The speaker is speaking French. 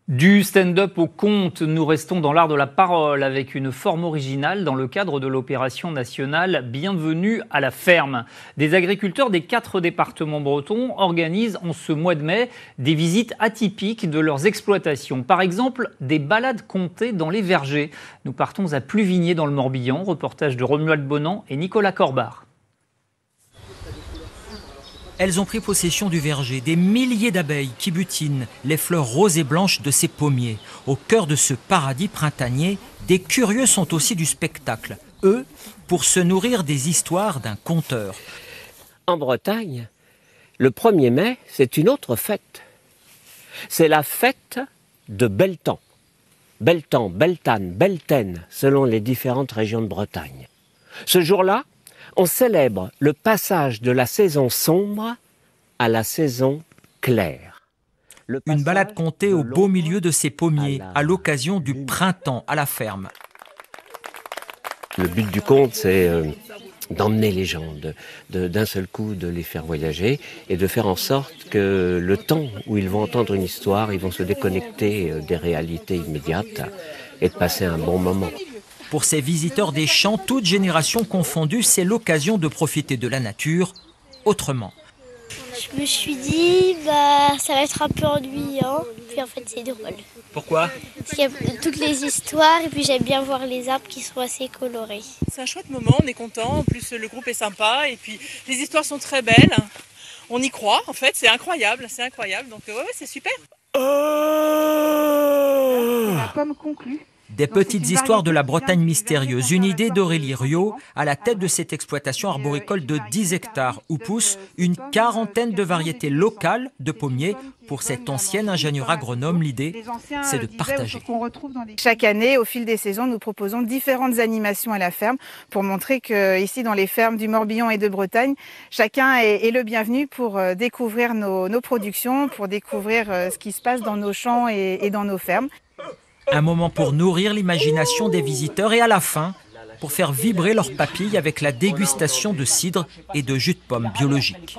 Du stand-up au conte, nous restons dans l'art de la parole avec une forme originale dans le cadre de l'opération nationale Bienvenue à la ferme. Des agriculteurs des 4 départements bretons organisent en ce mois de mai des visites atypiques de leurs exploitations. Par exemple, des balades contées dans les vergers. Nous partons à Pluvigné dans le Morbihan, reportage de Romuald Bonan et Nicolas Corbard. Elles ont pris possession du verger, des milliers d'abeilles qui butinent les fleurs roses et blanches de ces pommiers. Au cœur de ce paradis printanier, des curieux sont aussi du spectacle. Eux, pour se nourrir des histoires d'un conteur. En Bretagne, le 1er mai, c'est une autre fête. C'est la fête de Beltan. Beltan, Beltane, Beltaine, selon les différentes régions de Bretagne. Ce jour-là, on célèbre le passage de la saison sombre à la saison claire. Une balade contée au beau milieu de ces pommiers, à l'occasion du printemps à la ferme. Le but du conte, c'est d'emmener les gens, d'un seul coup de les faire voyager et de faire en sorte que le temps où ils vont entendre une histoire, ils vont se déconnecter des réalités immédiates et de passer un bon moment. Pour ces visiteurs des champs, toutes générations confondues, c'est l'occasion de profiter de la nature autrement. Je me suis dit, ça va être un peu ennuyant, puis en fait c'est drôle. Pourquoi ? Parce qu'il y a toutes les histoires et puis j'aime bien voir les arbres qui sont assez colorés. C'est un chouette moment, on est content, en plus le groupe est sympa et puis les histoires sont très belles. On y croit en fait, c'est incroyable, donc ouais, c'est super. La pomme conclut. Des petites histoires de la Bretagne mystérieuse, une idée d'Aurélie Riot à la tête de cette exploitation arboricole de 10 hectares où poussent une quarantaine de variétés locales de pommiers. Pour cet ancien ingénieur agronome, l'idée, c'est de partager. Chaque année, au fil des saisons, nous proposons différentes animations à la ferme pour montrer qu'ici, dans les fermes du Morbihan et de Bretagne, chacun est le bienvenu pour découvrir nos productions, pour découvrir ce qui se passe dans nos champs et dans nos fermes. Un moment pour nourrir l'imagination des visiteurs et à la fin, pour faire vibrer leurs papilles avec la dégustation de cidre et de jus de pomme biologique.